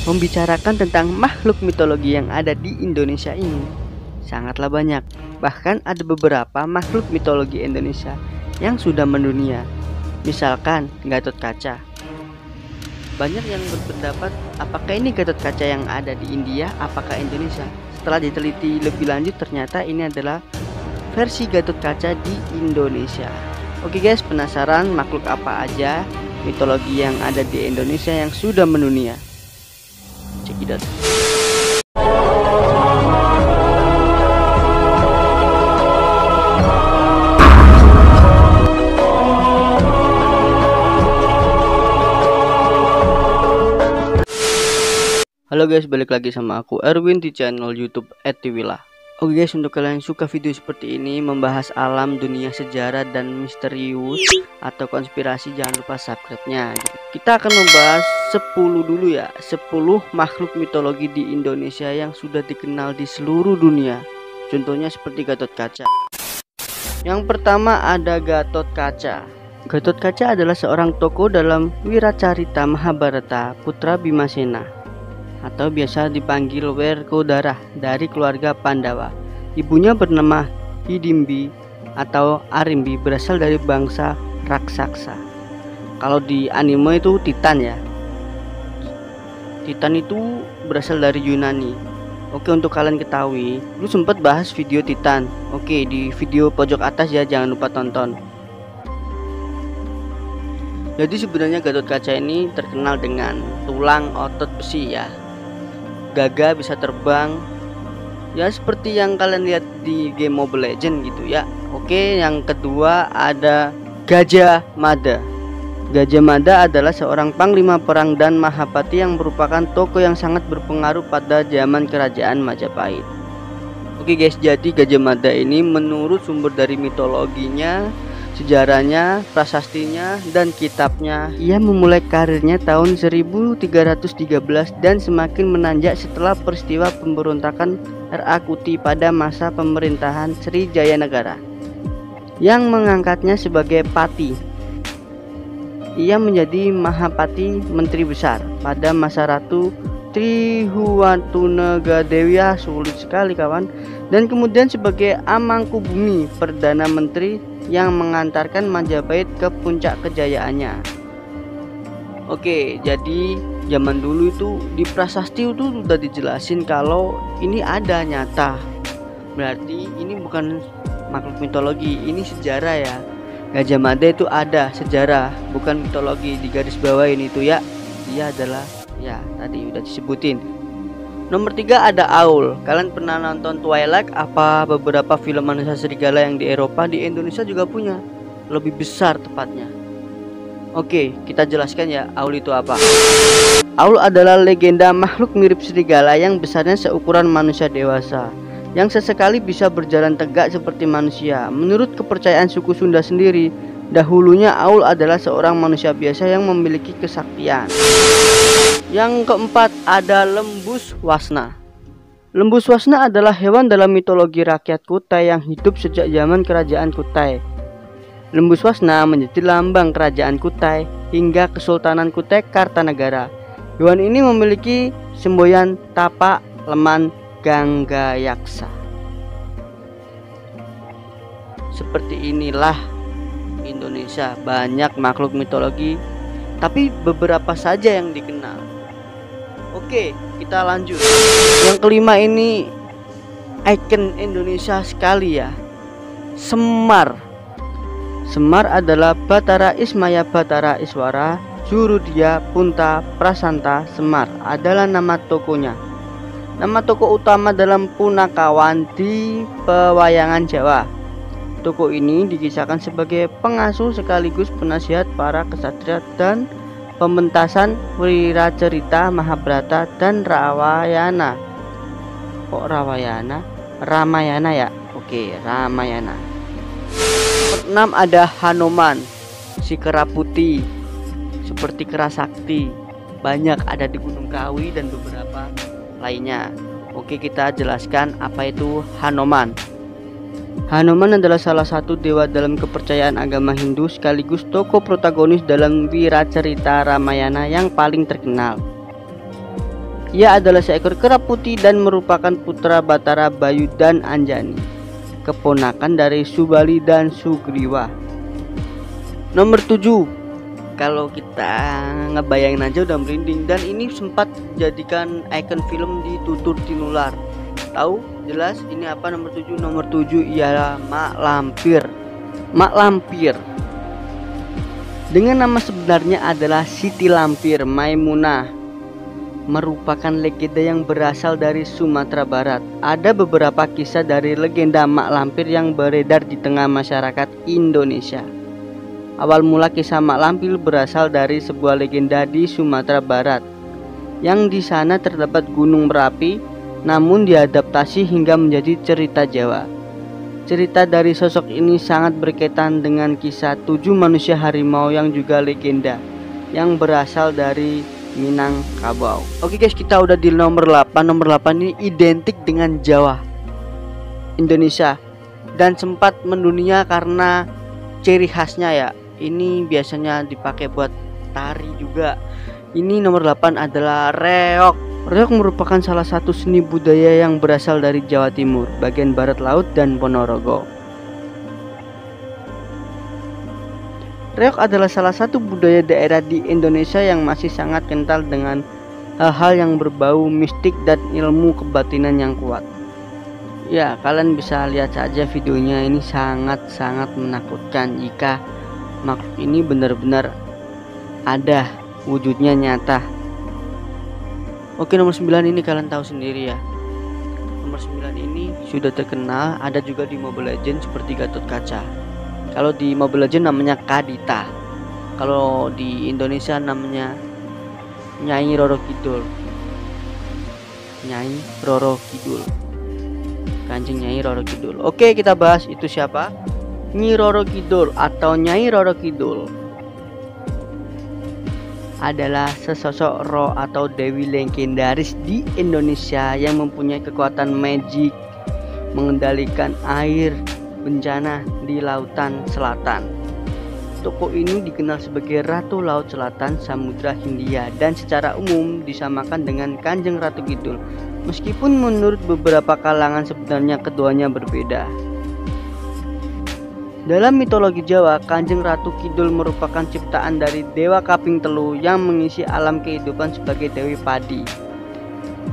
membicarakan tentang makhluk mitologi yang ada di Indonesia ini sangatlah banyak. Bahkan ada beberapa makhluk mitologi Indonesia yang sudah mendunia. Misalkan Gatot Kaca. Banyak yang berpendapat apakah ini Gatot Kaca yang ada di India, apakah Indonesia. Setelah diteliti lebih lanjut ternyata ini adalah versi Gatot Kaca di Indonesia. Oke guys, penasaran makhluk apa aja mitologi yang ada di Indonesia yang sudah mendunia? Cekidot. Halo guys, balik lagi sama aku Erwin di channel YouTube @tiwila. Oke guys, untuk kalian yang suka video seperti ini membahas alam, dunia, sejarah dan misterius atau konspirasi, jangan lupa subscribe-nya. Kita akan membahas 10 dulu ya, 10 makhluk mitologi di Indonesia yang sudah dikenal di seluruh dunia. Contohnya seperti Gatot Kaca. Yang pertama ada Gatot Kaca. Gatot Kaca adalah seorang tokoh dalam Wiracarita Mahabharata Putra Bimasena, atau biasa dipanggil Werkodara, dari keluarga Pandawa. Ibunya bernama Hidimbi atau Arimbi, berasal dari bangsa raksasa. Kalau di anime itu Titan ya. Titan itu berasal dari Yunani. Oke, untuk kalian ketahui, lu sempat bahas video Titan. Oke, di video pojok atas ya, jangan lupa tonton. Jadi sebenarnya Gatot Kaca ini terkenal dengan tulang otot besi ya. Gagah, bisa terbang, ya seperti yang kalian lihat di game Mobile Legends gitu ya. Oke, yang kedua ada Gajah Mada. Gajah Mada adalah seorang panglima perang dan mahapati yang merupakan tokoh yang sangat berpengaruh pada zaman kerajaan Majapahit. Oke guys, jadi Gajah Mada ini menurut sumber dari mitologinya, sejarahnya, prasastinya, dan kitabnya, ia memulai karirnya tahun 1313 dan semakin menanjak setelah peristiwa pemberontakan R.A. Kuti pada masa pemerintahan Sri Jayanegara yang mengangkatnya sebagai pati. Ia menjadi Mahapati Menteri Besar pada masa Ratu Trihuwatunagadewi, sulit sekali kawan, dan kemudian sebagai Amangkubumi Perdana Menteri yang mengantarkan Majapahit ke puncak kejayaannya. Oke, jadi zaman dulu itu di prasasti itu sudah dijelasin kalau ini ada nyata. Berarti ini bukan makhluk mitologi, ini sejarah ya. Gajah Mada itu ada sejarah, bukan mitologi. Di garis bawah ini tuh ya, dia adalah ya tadi udah disebutin. Nomor 3 ada Aul. Kalian pernah nonton Twilight? Apa beberapa film manusia serigala yang di Eropa, di Indonesia juga punya, lebih besar tepatnya. Oke, kita jelaskan ya Aul itu apa. Aul adalah legenda makhluk mirip serigala yang besarnya seukuran manusia dewasa, yang sesekali bisa berjalan tegak seperti manusia. Menurut kepercayaan suku Sunda sendiri, dahulunya Aul adalah seorang manusia biasa yang memiliki kesaktian. Yang keempat ada Lembus Wasna. Lembus Wasna adalah hewan dalam mitologi rakyat Kutai yang hidup sejak zaman kerajaan Kutai. Lembus Wasna menjadi lambang kerajaan Kutai hingga Kesultanan Kutai Kartanagara. Hewan ini memiliki semboyan tapak leman Ganggayaksa. Seperti inilah Indonesia, banyak makhluk mitologi, tapi beberapa saja yang dikenal. Oke, kita lanjut. Yang kelima ini ikon Indonesia sekali ya, Semar. Semar adalah Batara Ismaya Batara Iswara Jurudia Punta Prasanta. Semar adalah nama tokonya, nama tokoh utama dalam punakawan di pewayangan Jawa. Tokoh ini dikisahkan sebagai pengasuh sekaligus penasihat para kesatria dan pementasan Wiracarita Mahabharata dan Ramayana. Kok Ramayana? Ramayana ya. Oke, Ramayana. 6 ada Hanoman, si kera putih seperti kera sakti. Banyak ada di Gunung Kawi dan beberapa lainnya. Oke, kita jelaskan apa itu Hanoman. Hanuman adalah salah satu dewa dalam kepercayaan agama Hindu sekaligus tokoh protagonis dalam Wiracarita Ramayana yang paling terkenal. Ia adalah seekor kera putih dan merupakan putra Batara Bayu dan Anjani, keponakan dari Subali dan Sugriwa. Nomor 7, kalau kita ngebayangin aja udah merinding, dan ini sempat jadikan ikon film di Tutur Tinular. Tahu jelas ini apa nomor 7? Nomor 7 ialah Mak Lampir. Mak Lampir dengan nama sebenarnya adalah Siti Lampir Maimunah, merupakan legenda yang berasal dari Sumatera Barat. Ada beberapa kisah dari legenda Mak Lampir yang beredar di tengah masyarakat Indonesia. Awal mula kisah Mak Lampir berasal dari sebuah legenda di Sumatera Barat, yang di sana terdapat Gunung Merapi, namun diadaptasi hingga menjadi cerita Jawa. Cerita dari sosok ini sangat berkaitan dengan kisah 7 manusia harimau yang juga legenda, yang berasal dari Minangkabau. Oke guys, kita udah di nomor 8. Nomor 8 ini identik dengan Jawa, Indonesia, dan sempat mendunia karena ciri khasnya ya. Ini biasanya dipakai buat tari juga. Ini nomor 8 adalah reog. Reog merupakan salah satu seni budaya yang berasal dari Jawa Timur, bagian barat laut dan Ponorogo. Reog adalah salah satu budaya daerah di Indonesia yang masih sangat kental dengan hal-hal yang berbau mistik dan ilmu kebatinan yang kuat. Ya, kalian bisa lihat saja videonya, ini sangat-sangat menakutkan jika makhluk ini benar-benar ada, wujudnya nyata. Oke, nomor 9 ini kalian tahu sendiri ya. Nomor 9 ini sudah terkenal, ada juga di Mobile Legends seperti Gatot Kaca. Kalau di Mobile Legends namanya Kadita. Kalau di Indonesia namanya Nyai Roro Kidul. Nyai Roro Kidul. Kanjeng Nyai Roro Kidul. Oke, kita bahas itu siapa? Nyi Roro Kidul atau Nyai Roro Kidul adalah sesosok roh atau dewi legendaris di Indonesia yang mempunyai kekuatan magic, mengendalikan air bencana di lautan selatan. Tokoh ini dikenal sebagai Ratu Laut Selatan Samudra Hindia dan secara umum disamakan dengan Kanjeng Ratu Kidul, meskipun menurut beberapa kalangan sebenarnya keduanya berbeda. Dalam mitologi Jawa, Kanjeng Ratu Kidul merupakan ciptaan dari Dewa Kaping Telu yang mengisi alam kehidupan sebagai Dewi Padi.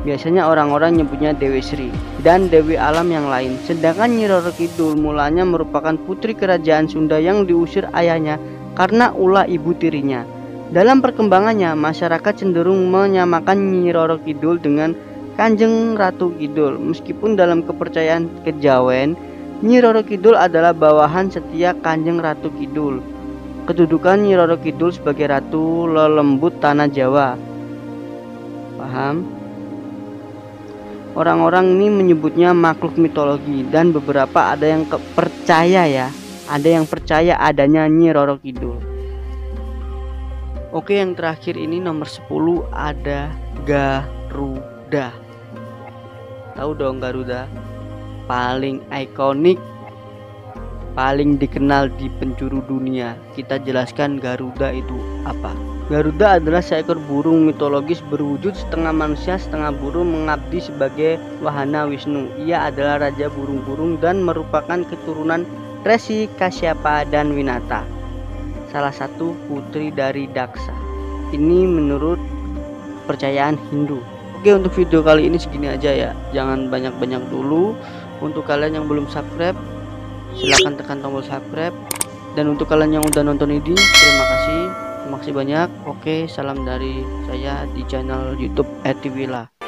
Biasanya orang-orang nyebutnya Dewi Sri dan Dewi Alam yang lain. Sedangkan Nyi Roro Kidul mulanya merupakan putri kerajaan Sunda yang diusir ayahnya karena ulah ibu tirinya. Dalam perkembangannya, masyarakat cenderung menyamakan Nyi Roro Kidul dengan Kanjeng Ratu Kidul. Meskipun dalam kepercayaan kejawen, Nyi Roro Kidul adalah bawahan setia Kanjeng Ratu Kidul. Kedudukan Nyi Roro Kidul sebagai Ratu Lelembut Tanah Jawa. Paham? Orang-orang ini menyebutnya makhluk mitologi dan beberapa ada yang percaya ya. Ada yang percaya adanya Nyi Roro Kidul. Oke, yang terakhir ini nomor 10 ada Garuda. Tahu dong Garuda? Paling ikonik, paling dikenal di penjuru dunia. Kita jelaskan Garuda itu apa. Garuda adalah seekor burung mitologis berwujud setengah manusia setengah burung, mengabdi sebagai wahana Wisnu. Ia adalah raja burung-burung dan merupakan keturunan Resi Kasyapa dan Winata, salah satu putri dari Daksa. Ini menurut kepercayaan Hindu. Oke, untuk video kali ini segini aja ya. Jangan banyak-banyak dulu. Untuk kalian yang belum subscribe, silahkan tekan tombol subscribe. Dan untuk kalian yang udah nonton ini, terima kasih banyak. Oke, salam dari saya di channel YouTube @twila.